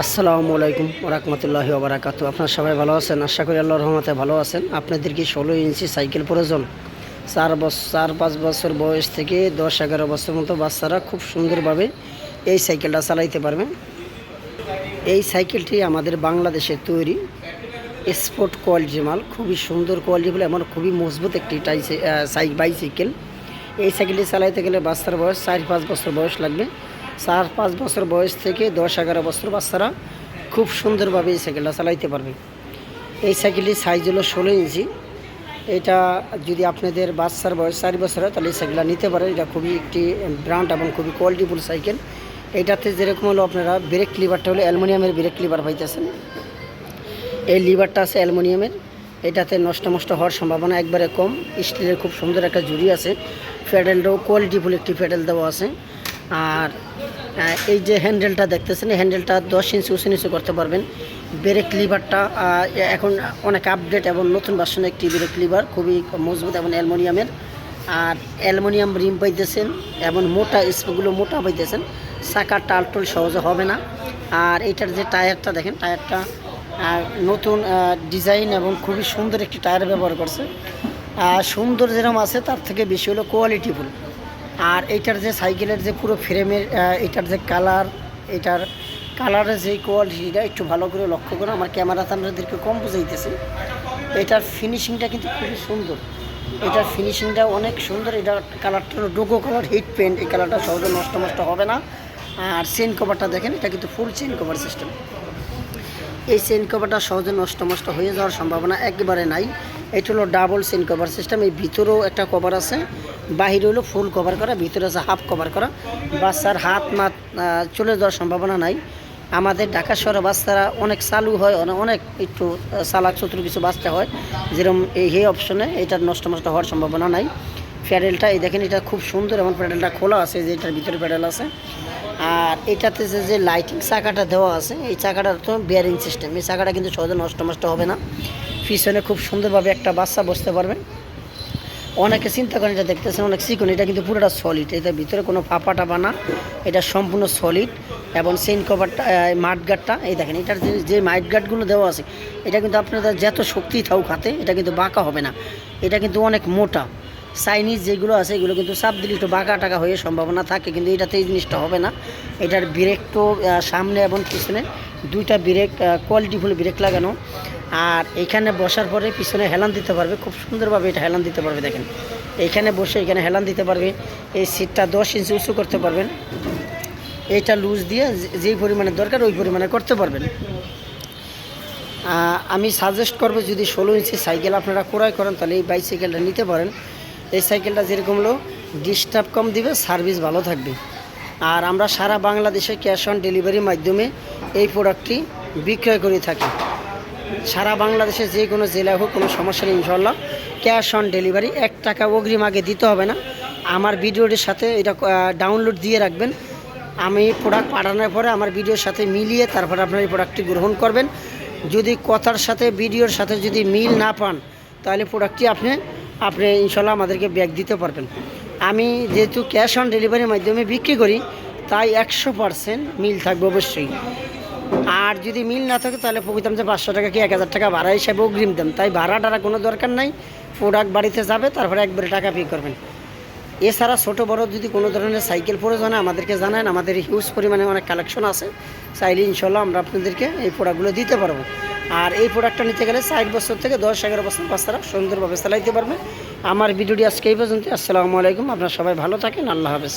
আসসালামু আলাইকুম ওরহমতুল্লাহি ওবারাকাতু। আপনারা সবাই ভালো আছেন? আশা করি আল্লাহর রহমতে ভালো আছেন। আপনাদের কি 16 ইঞ্চি সাইকেল প্রয়োজন? 4-5 বছর বয়স থেকে 10-11 বছর মতো বাচ্চারা খুব সুন্দরভাবে এই সাইকেলটা চালাইতে পারবে। এই সাইকেলটি আমাদের বাংলাদেশে তৈরি স্পোর্ট কোয়ালিটি মাল, খুবই সুন্দর কোয়ালিটি বলে এমন খুবই মজবুত একটি বাইসাইকেল। এই সাইকেলটি চালাইতে গেলে বাচ্চার বয়স 4-5 বছর বয়স লাগবে। 4-5 বছর বয়স থেকে 10-11 বছর বাচ্চারা খুব সুন্দরভাবে এই সাইকেলটা চালাইতে পারবে। এই সাইকেলটির সাইজ হলো 16 ইঞ্চি। এটা যদি আপনাদের বাচ্চার বয়স 4 বছর হয় তাহলে এই সাইকেলটা নিতে পারেন। এটা খুবই একটি ব্র্যান্ড এবং খুবই কোয়ালিটিফুল সাইকেল। এটাতে যেরকম হলো আপনারা ব্রেক লিভারটা হলো অ্যালুমিনিয়ামের ব্রেক লিভার পাইতেছেন। এই লিভারটা আছে অ্যালুমিনিয়ামের। এটাতে নষ্ট হওয়ার সম্ভাবনা একবারে কম। স্টিলের খুব সুন্দর একটা জুড়ি আছে। প্যাডেলটাও কোয়ালিটিফুল একটি প্যাডেল দেওয়া আছে। আর এই যে হ্যান্ডেলটা দেখতেছেন, এই হ্যান্ডেলটা 10 ইঞ্চি উঁচু নিচু করতে পারবেন। ব্রেক লিভারটা এখন অনেক আপডেট এবং নতুন ভার্সনের একটি ব্রেক লিভার, খুবই মজবুত এবং অ্যালুমিনিয়ামের। আর অ্যালুমিনিয়াম রিম পাইতেছেন এবং মোটা স্পোকগুলো মোটা পাইতেছেন। চাকার টালটুল সহজে হবে না। আর এটার যে টায়ারটা দেখেন, টায়ারটা নতুন ডিজাইন এবং খুবই সুন্দর একটি টায়ার ব্যবহার করছে। সুন্দর যেরকম আছে তার থেকে বেশি হলো কোয়ালিটিফুল। আর এইটার যে সাইকেলের যে পুরো ফ্রেমের এটার যে কালার, এটার কালারের যে কোয়ালিটিটা একটু ভালো করে লক্ষ্য করুন। আমার ক্যামেরাতে আপনাদেরকে কম বুঝাইতেছি। এটার ফিনিশিংটা কিন্তু খুবই সুন্দর। এটার ফিনিশিংটা অনেক সুন্দর। এটার কালারটা হলো ডোগো কালার, হিট পেন্ট। এই কালারটা সহজে নষ্ট হবে না। আর চেন কভারটা দেখেন, এটা কিন্তু ফুল চেন কভার সিস্টেম। এই চেন কভারটা সহজে নষ্ট হয়ে যাওয়ার সম্ভাবনা একেবারে নাই। এটা হলো ডাবল চেন কভার সিস্টেম। এই ভিতরেও একটা কভার আছে, বাহিরে হলো ফুল কভার করা, ভিতরে আছে হাফ কভার করা। বাচ্চার হাত মাত চলে যাওয়ার সম্ভাবনা নাই। আমাদের ঢাকা শহরে বাচ্চারা অনেক চালু হয়, অনেক একটু চালাক চতুর কিছু বাচ্চা হয়, যেরকম এই অপশনে এটার নষ্ট হওয়ার সম্ভাবনা নাই। প্যাডেলটা এই দেখেন, এটা খুব সুন্দর এবং প্যাডেলটা খোলা আছে, যে এটার ভিতরে প্যাডেল আছে। আর এটাতে যে লাইটিং চাকাটা দেওয়া আছে, এই চাকাটা তো বিয়ারিং সিস্টেম। এই চাকাটা কিন্তু সহজে নষ্ট হবে না। পিছনে খুব সুন্দরভাবে একটা বাচ্চা বসতে পারবে। অনেকে চিন্তা করেন, এটা দেখতেছেন অনেক চিকন, এটা কিন্তু পুরোটা সলিড। এটার ভিতরে কোনো ফাঁপা টাপা না, এটা সম্পূর্ণ সলিড। এবং চেইন কভারটা, মাঠগার্ডটা এই দেখেন, এটার যে মাঠগার্ডগুলো দেওয়া আছে, এটা কিন্তু আপনাদের যত শক্তি থাকুক হাতে, এটা কিন্তু বাঁকা হবে না। এটা কিন্তু অনেক মোটা। চাইনিজ যেগুলো আছে এগুলো কিন্তু চাপ দিলে একটু বাঁকা টাকা হয়ে সম্ভাবনা থাকে, কিন্তু এটাতে এই জিনিসটা হবে না। এটার ব্রেক তো সামনে এবং পিছনে দুইটা ব্রেক কোয়ালিটিফুল ব্রেক লাগানো। আর এখানে বসার পরে পিছনে হেলান দিতে পারবে, খুব সুন্দরভাবে এটা হেলান দিতে পারবে। দেখেন, এইখানে বসে এখানে হেলান দিতে পারবে। এই সিটটা 10 ইঞ্চি উঁচু করতে পারবেন। এইটা লুজ দিয়ে যেই পরিমাণে দরকার ওই পরিমাণে করতে পারবেন। আমি সাজেস্ট করবো, যদি 16 ইঞ্চি সাইকেল আপনারা ক্রয় করেন তাহলে এই বাইসাইকেলটা নিতে পারেন। এই সাইকেলটা যেরকম হলো ডিস্টার্ব কম দিবে, সার্ভিস ভালো থাকবে। আর আমরা সারা বাংলাদেশে ক্যাশ অন ডেলিভারির মাধ্যমে এই প্রোডাক্টটি বিক্রয় করে থাকি। সারা বাংলাদেশে যে কোনো জেলায় হোক, কোনো সমস্যা নেই ইনশাল্লাহ। ক্যাশ অন ডেলিভারি, 1 টাকা অগ্রিম আগে দিতে হবে না। আমার ভিডিওটির সাথে এটা ডাউনলোড দিয়ে রাখবেন। আমি প্রোডাক্ট পাঠানোর পরে আমার ভিডিওর সাথে মিলিয়ে তারপরে আপনার এই প্রোডাক্টটি গ্রহণ করবেন। যদি কথার সাথে ভিডিওর সাথে যদি মিল না পান, তাহলে প্রোডাক্টটি আপনি ইনশাল্লাহ আমাদেরকে ব্যাক দিতে পারবেন। আমি যেহেতু ক্যাশ অন ডেলিভারির মাধ্যমে বিক্রি করি, তাই 100% মিল থাকবে অবশ্যই। আর যদি মিল না থাকে তাহলে প্রকৃতাম যে 500 টাকা কি 1000 টাকা ভাড়া হিসাবে অগ্রিম দেন। তাই ভাড়া টাড়া কোনো দরকার নাই। প্রোডাক্ট বাড়িতে যাবে, তারপরে একবারে টাকা পে করবেন। এছাড়া ছোটো বড়ো যদি কোনো ধরনের সাইকেল প্রয়োজন হয় আমাদেরকে জানান। আমাদের হিউজ পরিমাণে অনেক কালেকশন আছে, চাইলে ইনশাল্লাহ আমরা আপনাদেরকে এই প্রোডাক্টগুলো দিতে পারবো। আর এই প্রোডাক্টটা নিতে গেলে 60 বছর থেকে 10-11 বছর বাচ্চারা সুন্দরভাবে চালাইতে পারবে। আমার ভিডিওটি আজকে এই পর্যন্ত। আসসালামু আলাইকুম। আপনারা সবাই ভালো থাকেন। আল্লাহ হাফেজ।